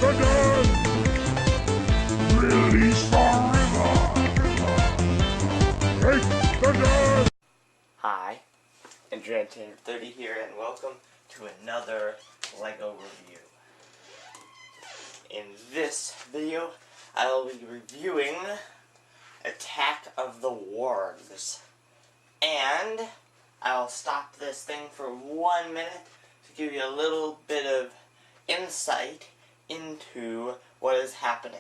the gun! Release the river! Take the gun! Hi, andrew19andrew30 here, and welcome to another LEGO review. In this video, I will be reviewing Attack of the Wargs. And I'll stop this thing for 1 minute to give you a little bit of insight into what is happening.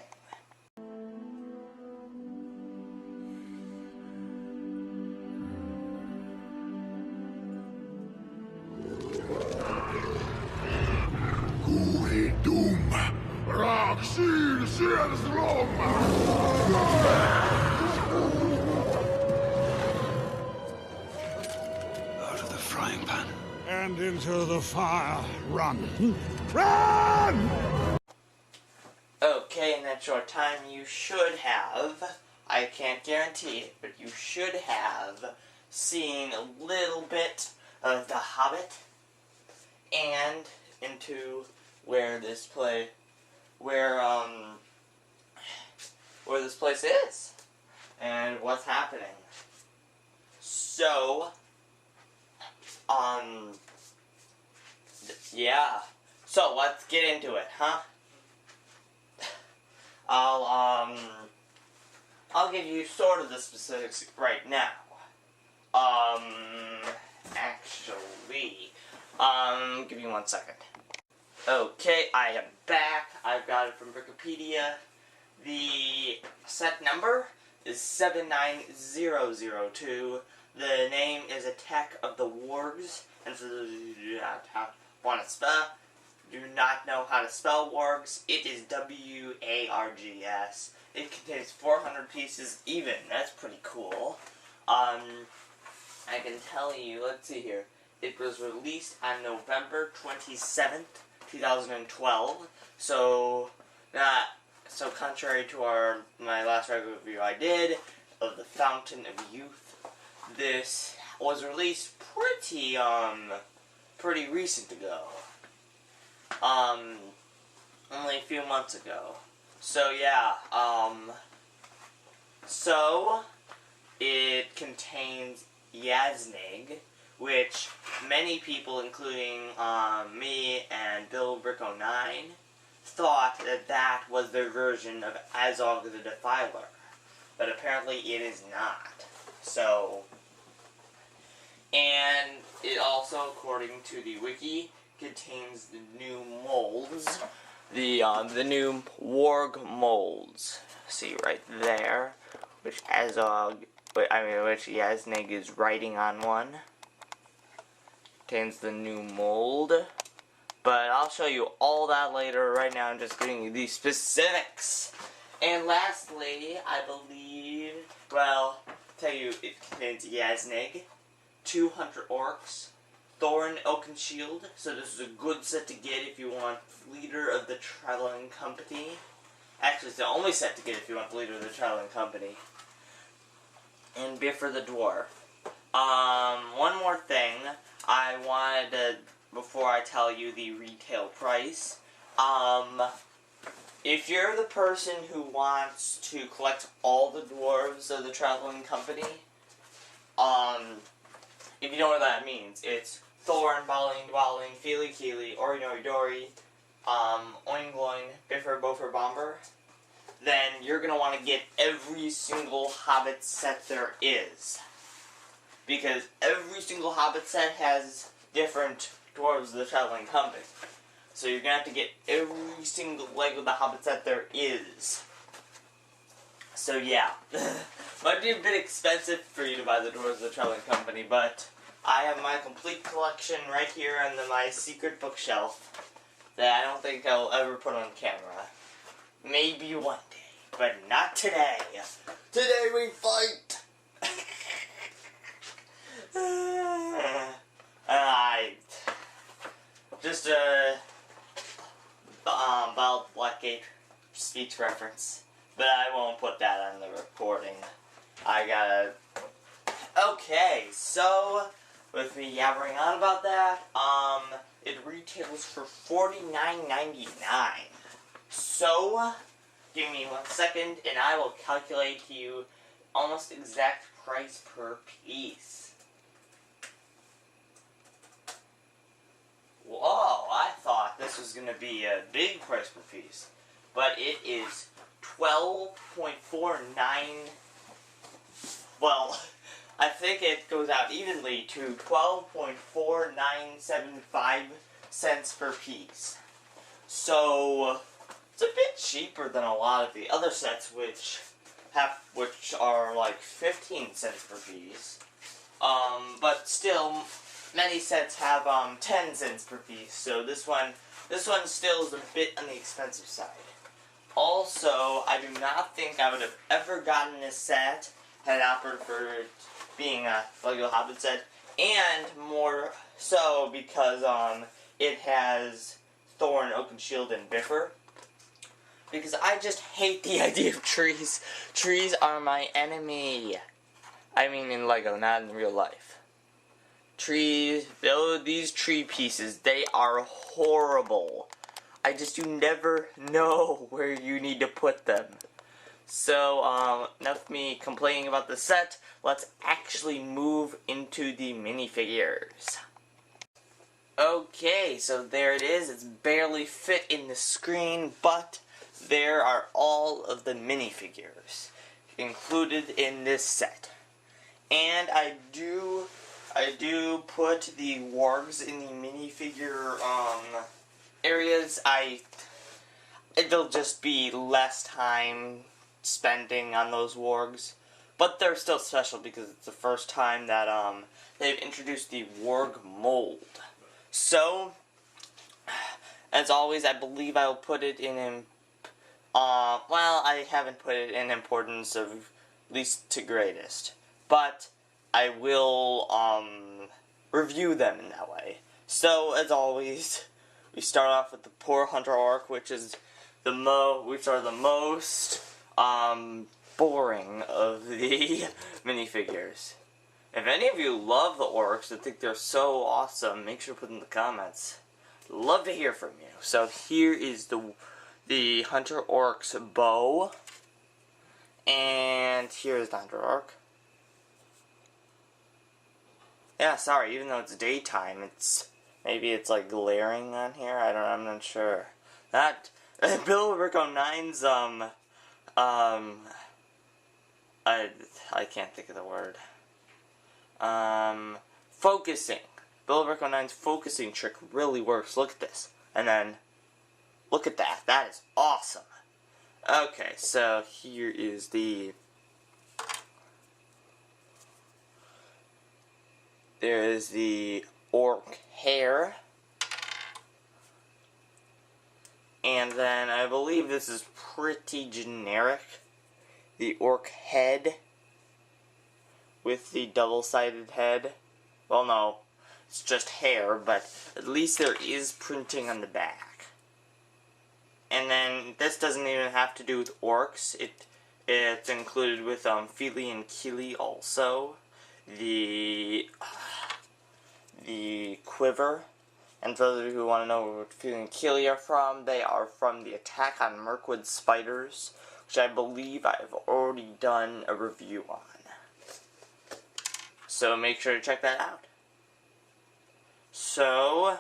Out of the frying pan. And into the fire. Run! Run! Okay, in that short time you should have, I can't guarantee it, but you should have seen a little bit of The Hobbit and into where this place is and what's happening. So, yeah. So let's get into it, huh? I'll give you sort of the specifics right now. Actually, give me 1 second. Okay, I am back. I've got it from Wikipedia. The set number is 79002. The name is Attack of the Wargs, and for those of you who do not do not know how to spell Wargs, it is W-A-R-G-S. It contains 400 pieces even. That's pretty cool. I can tell you, let's see here. It was released on November 27th, 2012. So contrary to my last regular review I did of The Fountain of Youth, this was released pretty recent ago. Only a few months ago. So yeah, so it contains Yasnig, which many people, including me and Bill Brick09, thought that was their version of Azog the Defiler, but apparently it is not. So, and it also, according to the wiki, contains the new molds, the new Warg molds. See right there, which Yasnig is writing on one. Contains the new mold. But I'll show you all that later. Right now I'm just giving you the specifics. And lastly, I believe, well, tell you it contains Yasnig, 200 orcs, Thorin Oakenshield, so this is a good set to get if you want leader of the traveling company. Actually, it's the only set to get if you want the leader of the traveling company. And Bifur the dwarf. One more thing I wanted to, before I tell you the retail price, if you're the person who wants to collect all the dwarves of the traveling company, if you know what that means, it's Thorin, Balin, Dwalin, Feely, Keely, Ori, Nori, Dori, Oin, Gloin, Bifur, Bofur, Bomber, then you're going to want to get every single Hobbit set there is. Because every single Hobbit set has different dwarves of the traveling company. So you're going to have to get every single leg of the Hobbit set there is. So yeah. Might be a bit expensive for you to buy the dwarves of the traveling company, but I have my complete collection right here on my secret bookshelf that I don't think I'll ever put on camera. Maybe one day, but not today. Today we fight! Just a Bald Blackgate speech reference, but I won't put that on the recording. I gotta... Okay, so, with me yabbering on about that, it retails for $49.99. So, give me 1 second and I will calculate to you almost exact price per piece. Whoa, I thought this was going to be a big price per piece. But it is 12.49. Well, I think it goes out evenly to 12.4975 cents per piece. So it's a bit cheaper than a lot of the other sets, which are like 15 cents per piece. But still, many sets have 10 cents per piece. So this one still is a bit on the expensive side. Also, I do not think I would have ever gotten this set had it not been for it being a Lego Hobbit set, and more so because it has Thorin Oakenshield and Bifur. Because I just hate the idea of trees. Trees are my enemy. I mean in Lego, not in real life. Trees, these tree pieces, they are horrible. You never know where you need to put them. So, enough of me complaining about the set. Let's actually move into the minifigures. Okay, so there it is. It's barely fit in the screen, but there are all of the minifigures included in this set. And I do put the wargs in the minifigure areas. It'll just be less time spending on those wargs, but they're still special because it's the first time that they've introduced the warg mold. So, as always, I believe I will put it in well, I haven't put it in importance of least to greatest, but I will review them in that way. So, as always, we start off with the poor Hunter Orc, which is the most boring of the minifigures. If any of you love the orcs and think they're so awesome, make sure to put in the comments. Love to hear from you. So here is the Hunter Orc's bow, and here is the Hunter Orc. Yeah, sorry, even though it's daytime, maybe it's like glaring on here. I'm not sure. That Bill Rico 9's I can't think of the word. Focusing. Bill Rico 9's focusing trick really works. Look at this. And then, look at that. That is awesome. Okay, so here is there is the orc hair. And then I believe this is pretty generic. The orc head with the double-sided head. Well, no, it's just hair, but at least there is printing on the back. And then this doesn't even have to do with orcs. It's included with Feely and Keely also. The quiver. And for those of you who want to know where Feely and Keely are from, they are from the Attack on Mirkwood Spiders, which I believe I've already done a review on. So make sure to check that out. So,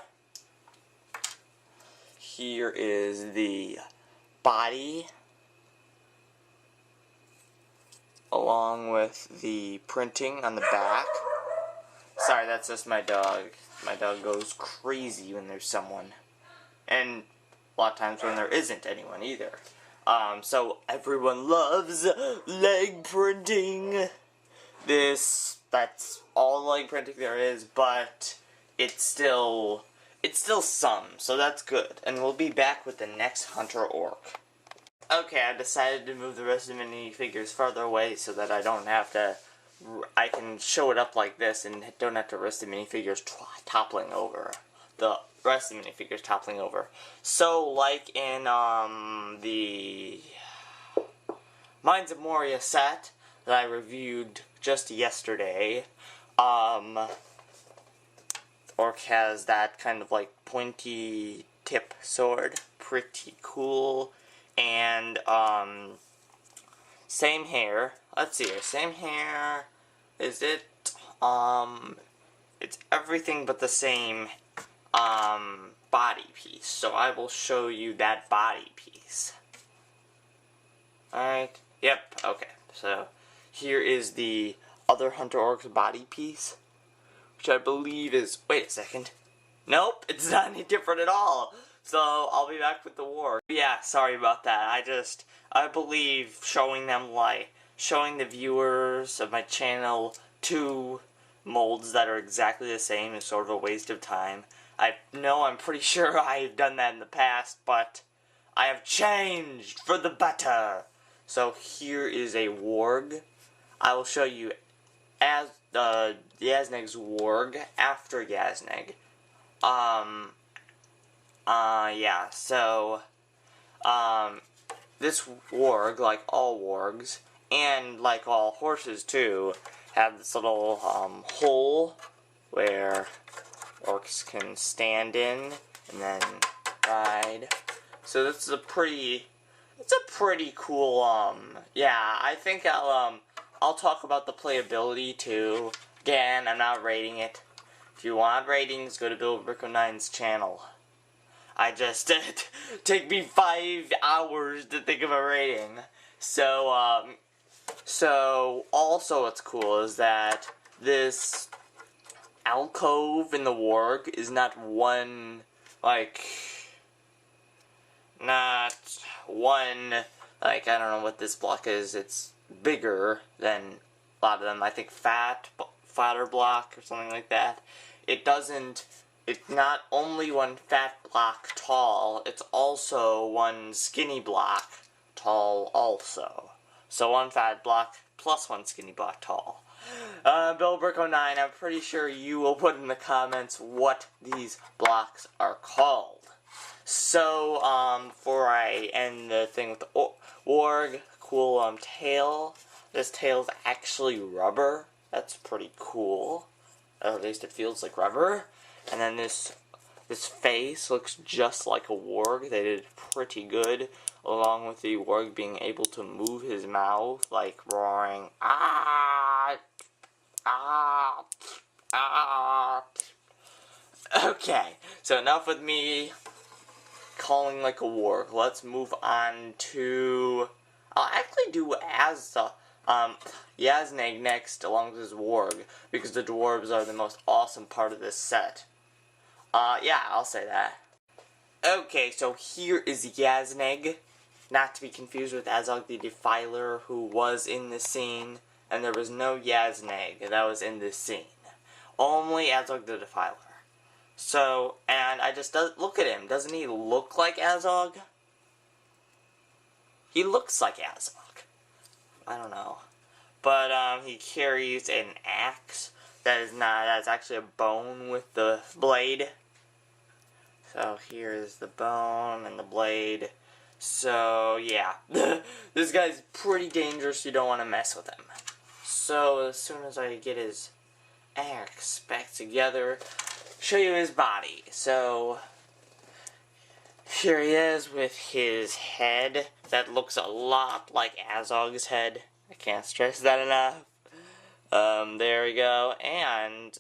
here is the body, along with the printing on the back. Sorry, that's just my dog. My dog goes crazy when there's someone. And a lot of times when there isn't anyone either. So everyone loves leg printing. That's all leg printing there is, but it's still some, so that's good. And we'll be back with the next Hunter Orc. Okay, I decided to move the rest of the minifigures farther away so that I can show it up like this and don't have to risk the minifigures toppling over. The rest of the minifigures toppling over. So, like in the Mines of Moria set that I reviewed just yesterday, Orc has that kind of like pointy tip sword. Pretty cool. and same hair. Let's see here. Same hair. Is it? It's everything but the same body piece. So I will show you that body piece. Alright. Yep. Okay. So here is the other Hunter Orc's body piece, which I believe is. Wait a second. Nope, it's not any different at all. So I'll be back with the war. Yeah, sorry about that. I believe showing the viewers of my channel two molds that are exactly the same is sort of a waste of time. I know I'm pretty sure I've done that in the past, but I have changed for the better. So here is a warg. I will show you as Yazneg's warg after Yazneg. Yeah, so, this warg, like all wargs, and like all horses too, have this little, hole where orcs can stand in and then ride. So this is a pretty cool, yeah, I think I'll talk about the playability too. Again, I'm not rating it. If you want ratings, go to andrew19's channel. I just take me 5 hours to think of a rating. So also what's cool is that this alcove in the warg is not one, I don't know what this block is. It's bigger than a lot of them. I think fatter block or something like that. It's not only one fat block tall, it's also one skinny block tall also. So one fat block plus one skinny block tall. BillBrick09, I'm pretty sure you will put in the comments what these blocks are called. So, before I end the thing with the warg, cool tail. This tail's actually rubber. That's pretty cool. At least it feels like rubber. And then this face looks just like a warg. They did pretty good, along with the warg being able to move his mouth, like roaring, ah, ah, ah. Okay, so enough with me calling like a warg. Let's move on to. I'll actually do Yazneg next along with his warg, because the dwarves are the most awesome part of this set. Yeah, I'll say that. Okay, so here is Yazneg, not to be confused with Azog the Defiler, who was in the scene, and there was no Yazneg that was in this scene. Only Azog the Defiler. So, and look at him. Doesn't he look like Azog? He looks like Azog. I don't know. But, he carries an axe that's actually a bone with the blade. So, here's the bone and the blade. So, yeah. This guy's pretty dangerous. You don't want to mess with him. So, as soon as I get his axe back together, show you his body. So, here he is with his head that looks a lot like Azog's head. I can't stress that enough. There we go. And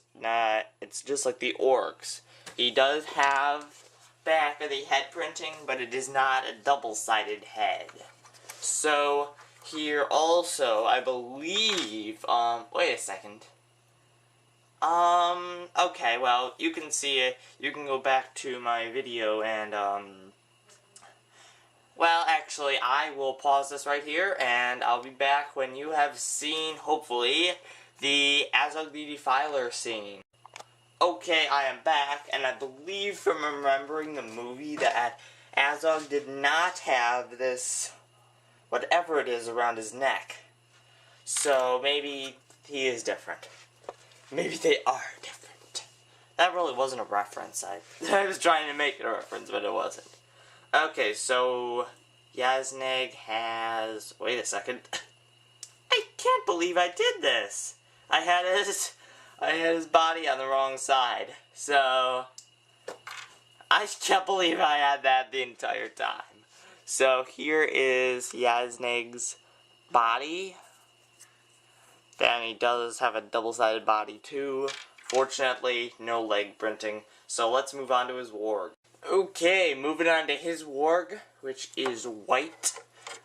it's just like the orcs. He does have back of the head printing, but it is not a double-sided head. So, here also, I believe, wait a second. Okay, well, you can see it. You can go back to my video and, well, actually, I will pause this right here, and I'll be back when you have seen, hopefully, the Azog the Defiler scene. Okay, I am back, and I believe from remembering the movie that Azog did not have this, whatever it is, around his neck. So, maybe he is different. Maybe they are different. That really wasn't a reference. I was trying to make it a reference, but it wasn't. Okay, so Yazneg has. Wait a second. I can't believe I did this. I had his body on the wrong side. So I can't believe I had that the entire time. So here is Yazneg's body. Then he does have a double-sided body too. Fortunately, no leg printing. So let's move on to his warg. Okay, moving on to his warg, which is white.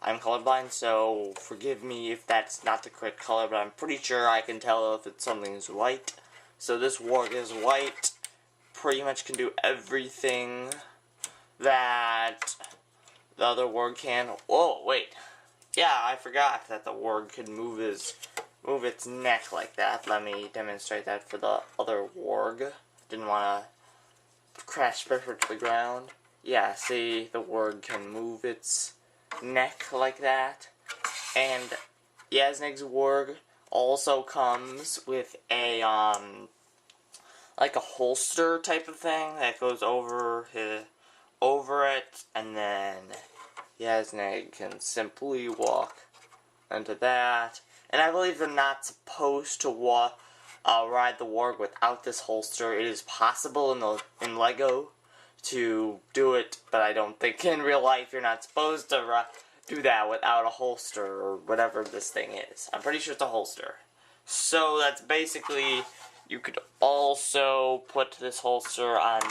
I'm colorblind, so forgive me if that's not the correct color, but I'm pretty sure I can tell if something's white. So this warg is white. Pretty much can do everything that the other warg can. Oh, wait. Yeah, I forgot that the warg could move its neck like that. Let me demonstrate that for the other warg. Didn't want to crash Bifur to the ground. Yeah, see, the warg can move its neck like that. And Yazneg's warg also comes with a like a holster type of thing that goes over it, and then Yazneg can simply walk into that. And I believe they're not supposed to ride the warg without this holster. It is possible in Lego to do it, but I don't think in real life you're not supposed to do that without a holster or whatever this thing is. I'm pretty sure it's a holster. So that's basically, you could also put this holster on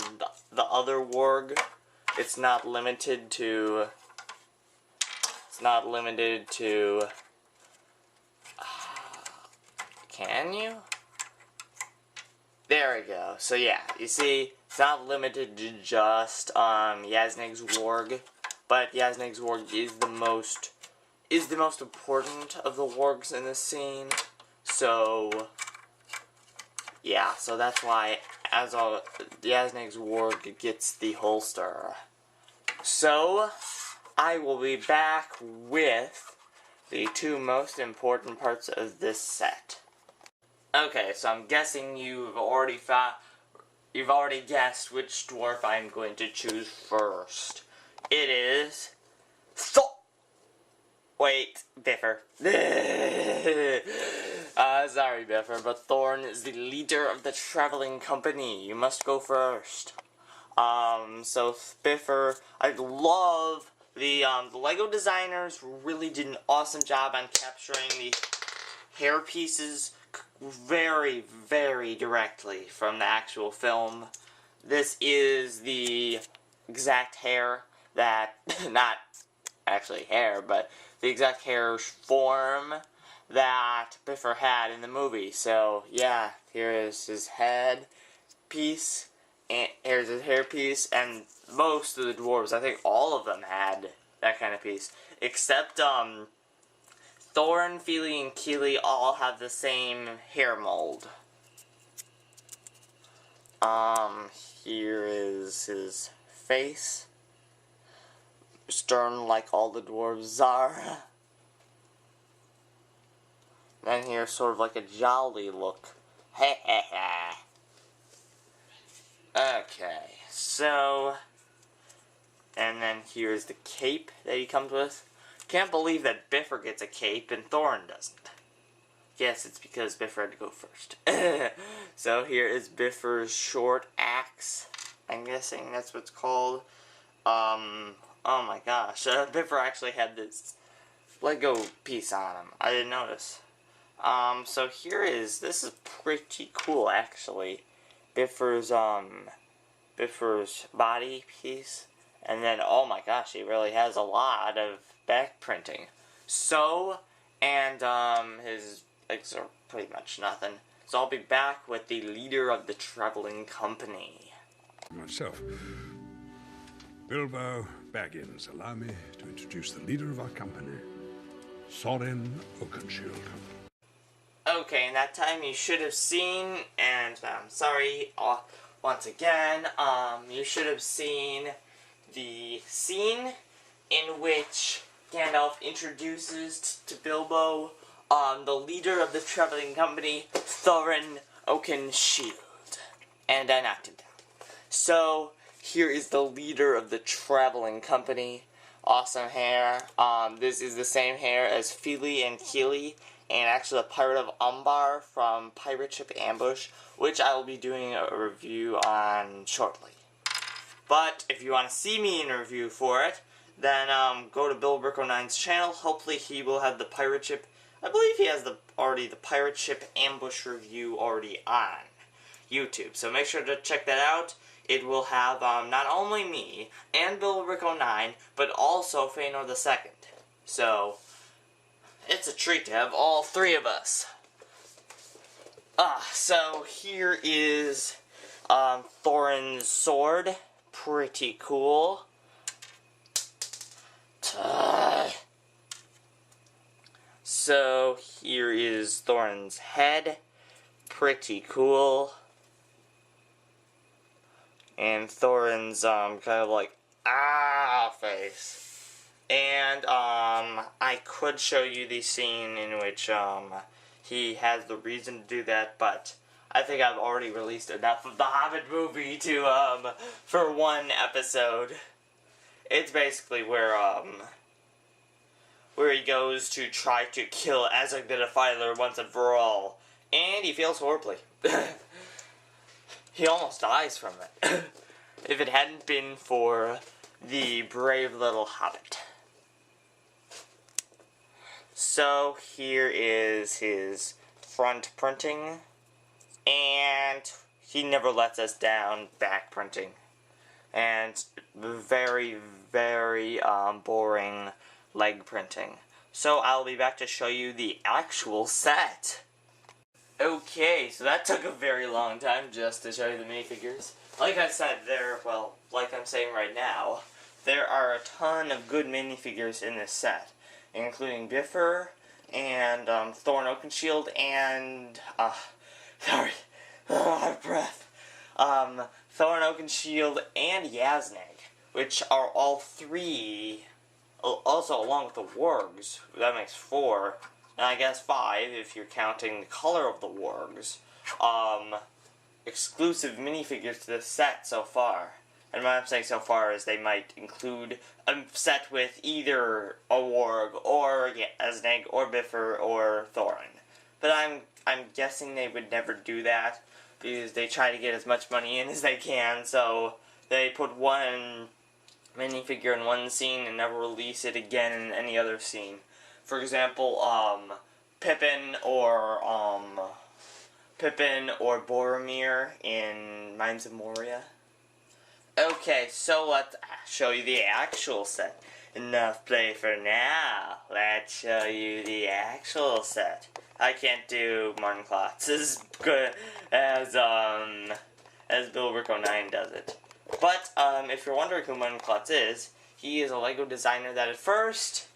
the other warg. It's not limited to, can you? There we go. So yeah, you see, it's not limited to just Yazneg's warg, but Yazneg's warg is the most important of the wargs in this scene. So yeah, so that's why Yazneg's warg gets the holster. So I will be back with the two most important parts of this set. Okay, so I'm guessing you've already guessed which dwarf I'm going to choose first. It is Bifur. Sorry, Bifur, but Thorin is the leader of the traveling company. You must go first. So Bifur, I love the Lego designers really did an awesome job on capturing the hair pieces very, very directly from the actual film. This is the exact hair that, not actually hair, but the exact hair form that Bifur had in the movie. So yeah, here is his head piece, and here's his hair piece, and most of the dwarves, I think all of them had that kind of piece, except Thorin, Fili, and Kili all have the same hair mold. Here is his face. Stern like all the dwarves are. Then here's sort of like a jolly look. Okay, so, and then here's the cape that he comes with. Can't believe that Bifur gets a cape and Thorin doesn't. Yes, it's because Bifur had to go first. So here is Bifur's short axe. I'm guessing that's what it's called. Oh my gosh. Bifur actually had this Lego piece on him. I didn't notice. So this is pretty cool actually. Bifur's body piece. And then, oh my gosh, he really has a lot of back printing. So, and his legs are pretty much nothing. So I'll be back with the leader of the traveling company. Myself, Bilbo Baggins. Allow me to introduce the leader of our company, Thorin Oakenshield. Okay, in that time you should have seen, and I'm sorry, once again, you should have seen the scene in which Gandalf introduces to Bilbo the leader of the traveling company, Thorin Oakenshield, and I knocked him down. So here is the leader of the traveling company. Awesome hair. This is the same hair as Fili and Kili, and actually the Pirate of Umbar from Pirate Ship Ambush, which I will be doing a review on shortly. But if you want to see me in a review for it, then go to BillBrick09's channel. Hopefully he will have the pirate ship. I believe he has already the pirate ship ambush review already on YouTube. So make sure to check that out. It will have not only me and BillBrick09, but also Feanor the Second. So it's a treat to have all three of us. So here is Thorin's sword. Pretty cool. So here is Thorin's head. Pretty cool. And Thorin's kind of like face. And I could show you the scene in which he has the reason to do that, but I think I've already released enough of the Hobbit movie to for one episode. It's basically where he goes to try to kill Azog the Defiler once and for all, and he fails horribly. He almost dies from it. If it hadn't been for the brave little hobbit. So here is his front printing, and he never lets us down back printing, and very, very boring leg printing. So I'll be back to show you the actual set. Okay, so that took a very long time just to show you the minifigures. Like I said, like I'm saying right now, there are a ton of good minifigures in this set, including Bifur and Thorin Oakenshield and sorry, I have breath. Thorin Oakenshield and Yazneg, which are all three. Also, along with the Wargs, that makes 4. And I guess 5 if you're counting the color of the Wargs. Exclusive minifigures to this set so far. And what I'm saying so far is they might include a set with either a Warg or Yazneg or Bifur or Thorin. But I'm guessing they would never do that because they try to get as much money in as they can. So they put one minifigure in one scene and never release it again in any other scene. For example, Pippin or Boromir in Mines of Moria. Okay, so let's show you the actual set. Enough play for now. Let's show you the actual set. I can't do Martin Klotz as good as BillBrick09 does it. But if you're wondering who Martin Klotz is, he is a Lego designer that at first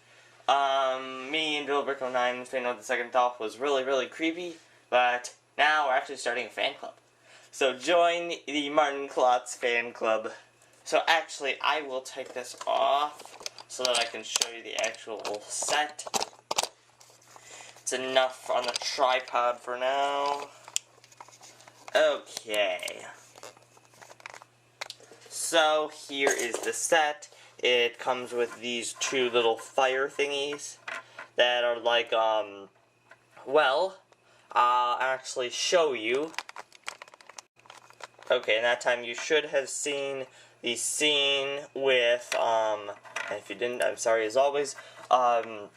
me and BillBrick09 and Feanor the Second thought was really, really creepy, but now we're actually starting a fan club. So join the Martin Klotz fan club. So actually, I will take this off so that I can show you the actual set. It's enough on the tripod for now. Okay. So here is the set. It comes with these 2 little fire thingies that are like, I'll actually show you. Okay, and that time you should have seen the scene with, and if you didn't, I'm sorry as always, the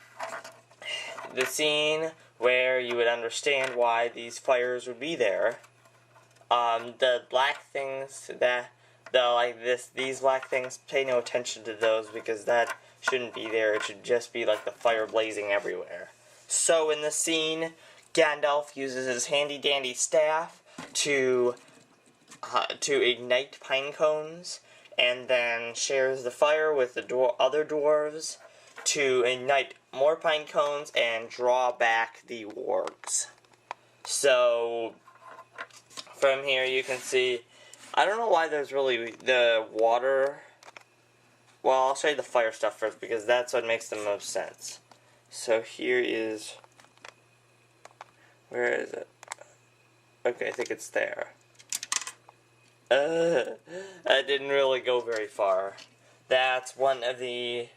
scene where you would understand why these fires would be there. The black things these black things, pay no attention to those because that shouldn't be there. It should just be like the fire blazing everywhere. So in the scene, Gandalf uses his handy-dandy staff to ignite pine cones, and then shares the fire with the other dwarves to ignite more pine cones and draw back the wargs. So from here you can see, I don't know why there's really the water. Well, I'll show you the fire stuff first because that's what makes the most sense. So here is, where is it? Okay, I think it's there. I didn't really go very far. That's one of the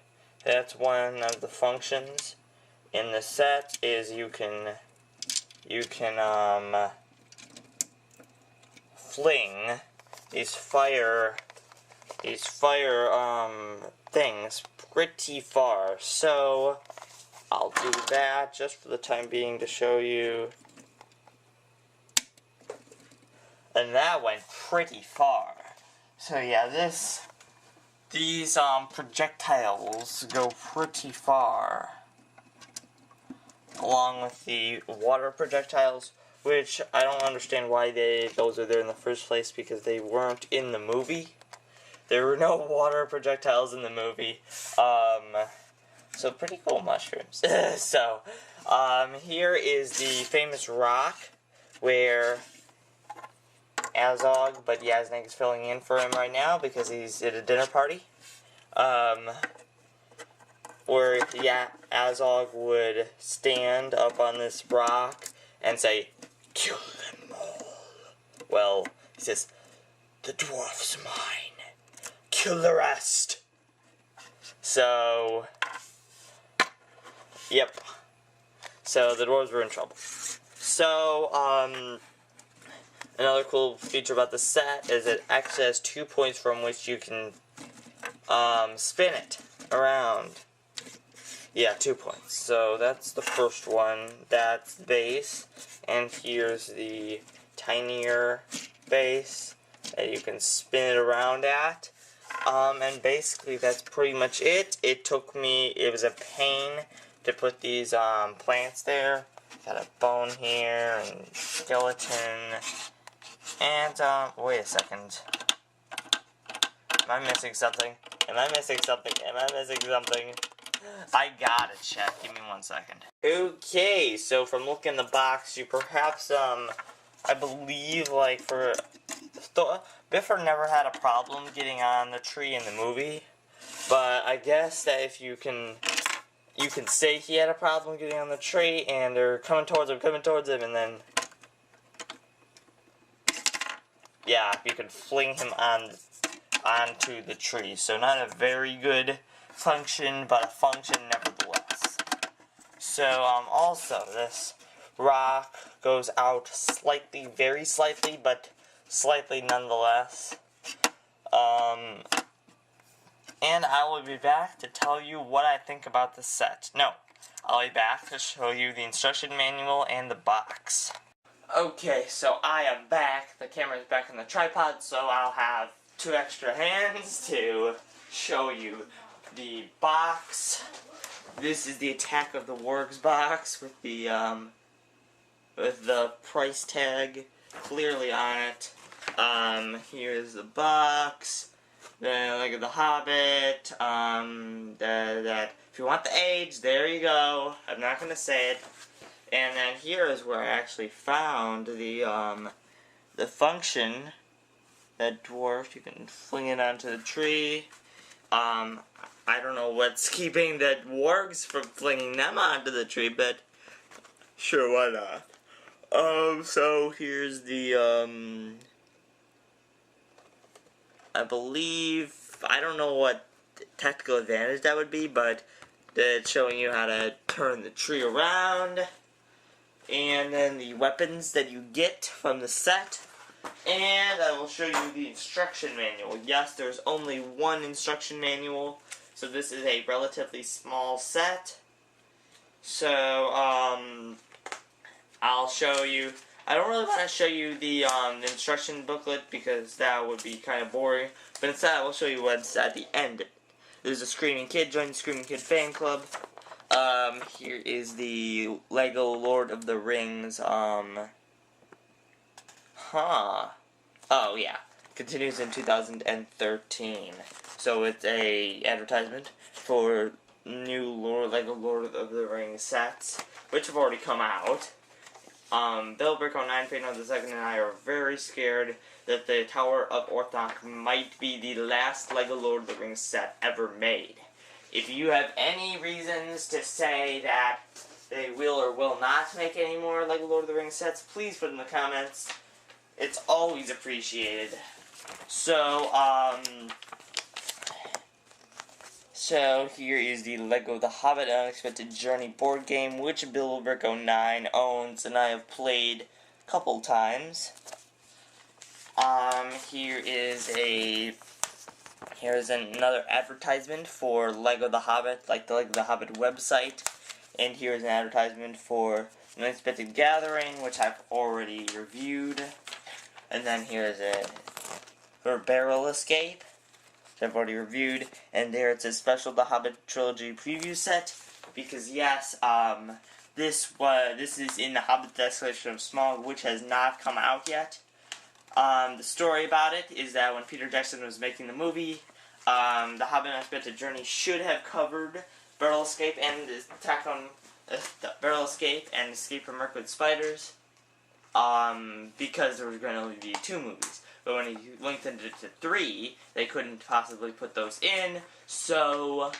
functions in the set is you can fling these fire things, pretty far. So, I'll do that just for the time being to show you. And that went pretty far. So yeah, these projectiles go pretty far. Along with the water projectiles, which I don't understand why those are there in the first place, because they weren't in the movie. There were no water projectiles in the movie. So pretty cool mushrooms. So, here is the famous rock where Azog, but Yasnag is filling in for him right now because he's at a dinner party. Where Azog would stand up on this rock and say, "Kill them all." Well, he says, "The dwarf's mine. Kill the rest." So, yep. So the dwarves were in trouble. So, another cool feature about the set is it actually has 2 points from which you can spin it around. Yeah, 2 points. So that's the first one. That's the base. And here's the tinier base that you can spin it around at. And basically that's pretty much it. It was a pain to put these plants there. Got a bone here and skeleton. And wait a second. Am I missing something? Am I missing something? Am I missing something? I gotta check. Give me 1 second. Okay, so from looking in the box, you perhaps, I believe, like, Bifur never had a problem getting on the tree in the movie, but I guess that if you can say he had a problem getting on the tree, and they're coming towards him, and then, yeah, you can fling him onto the tree. So not a very good function, but a function nevertheless. So, also, this rock goes out slightly, very slightly, but slightly nonetheless. And I will be back to tell you what I think about the set. No, I'll be back to show you the instruction manual and the box. Okay, so I am back. The camera's back on the tripod, so I'll have 2 extra hands to show you the box. This is the Attack of the Wargs box with the price tag clearly on it. Here's the box. Then look at the Hobbit. That if you want the age, there you go. I'm not gonna say it. And then here is where I actually found the function that dwarf. You can fling it onto the tree. I don't know what's keeping the wargs from flinging them onto the tree, but sure, why not? So here's the, I believe, I don't know what tactical advantage that would be, but it's showing you how to turn the tree around, and then the weapons that you get from the set. And I will show you the instruction manual. Yes, there's only 1 instruction manual, so this is a relatively small set. So, I'll show you. I don't really want to show you the instruction booklet because that would be kind of boring, but instead I will show you what's at the end. There's a Screaming Kid. Join the Screaming Kid fan club. Here is the Lego Lord of the Rings, Oh, yeah. Continues in 2013. So it's a advertisement for new Lego Lord of the Rings sets, which have already come out. Bill Bricko 9 Fano II and I are very scared that the Tower of Orthanc might be the last Lego Lord of the Rings set ever made. If you have any reasons to say that they will or will not make any more Lego Lord of the Rings sets, please put in the comments. It's always appreciated. So here is the Lego The Hobbit Unexpected Journey board game, which Bill Bricko 9 owns and I have played a couple times. Here is a here's another advertisement for Lego the Hobbit, like the Lego the Hobbit website. And here's an advertisement for An Unexpected Gathering, which I've already reviewed. And then here's it for Barrel Escape, which I've already reviewed. And there it says Special The Hobbit Trilogy Preview Set. Because yes, this is in The Hobbit Desolation of Smaug, which has not come out yet. The story about it is that when Peter Jackson was making the movie, The Hobbit Unexpected Journey should have covered Barrel Escape and Attack on Barrel Escape and Escape from Mirkwood Spiders, because there was going to only be 2 movies. But when he lengthened it to 3, they couldn't possibly put those in, so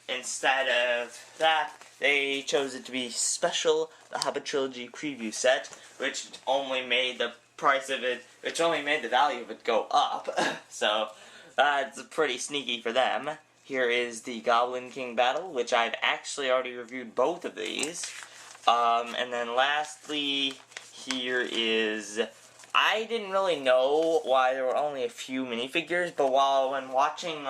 instead of that, they chose it to be Special The Hobbit Trilogy Preview Set, which only made the price of it, which only made the value of it go up. So that's pretty sneaky for them. Here is the Goblin King battle, which I've actually already reviewed both of these. And then lastly, here is, I didn't really know why there were only a few minifigures, but when watching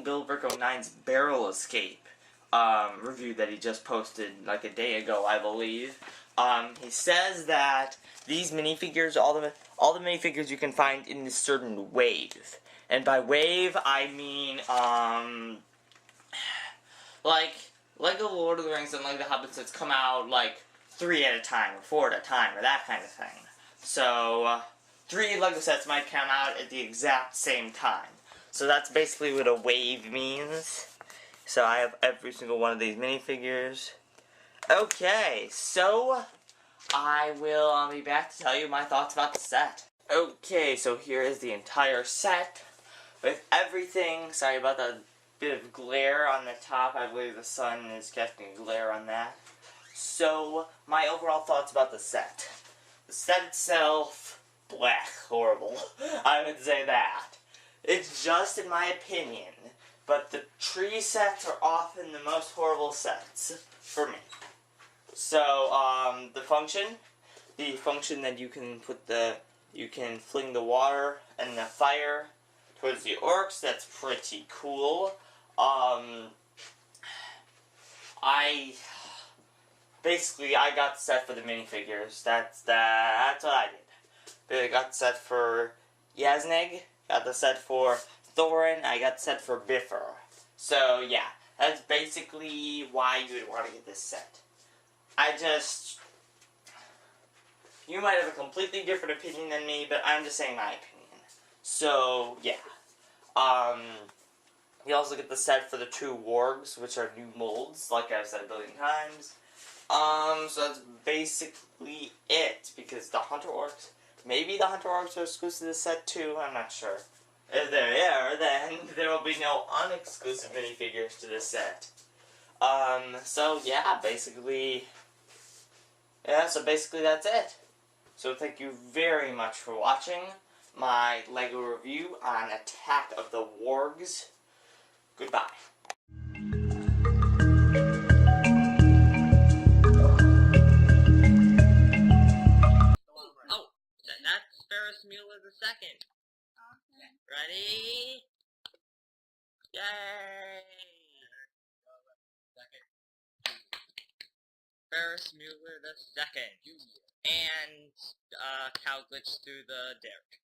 Bill Brick09's Barrel Escape review that he just posted like a day ago, I believe, he says that these minifigures, all the minifigures you can find in this certain wave. And by wave, I mean, like, Lego Lord of the Rings and Lego Hobbit sets come out, like, 3 at a time, or 4 at a time, or that kind of thing. So, 3 Lego sets might come out at the exact same time. So that's basically what a wave means. So I have every single one of these minifigures. Okay, so I will be back to tell you my thoughts about the set. Okay, so here is the entire set with everything. Sorry about the bit of glare on the top. I believe the sun is casting glare on that. So, my overall thoughts about the set. The set itself, blech, horrible. I would say that. It's just in my opinion, but the tree sets are often the most horrible sets for me. So, the function that you can fling the water and the fire towards the orcs, that's pretty cool. I got the set for the minifigures. That's what I did. I got the set for Yasneg, got the set for Thorin, I got the set for Bifur. So, yeah, that's basically why you would want to get this set. You might have a completely different opinion than me, but I'm just saying my opinion. So, yeah. You also get the set for the 2 wargs, which are new molds, like I've said a billion times. So that's basically it, because the Hunter Orcs, maybe the Hunter Orcs are exclusive to the set too, I'm not sure. If they are, then there will be no unexclusive minifigures to this set. So yeah, basically that's it. So thank you very much for watching my LEGO review on Attack of the Wargs. Goodbye. Oh, that's Ferris Mueller the second. Okay. Ready? Yay! Ferris Mueller the second. And, cow glitch through the derrick.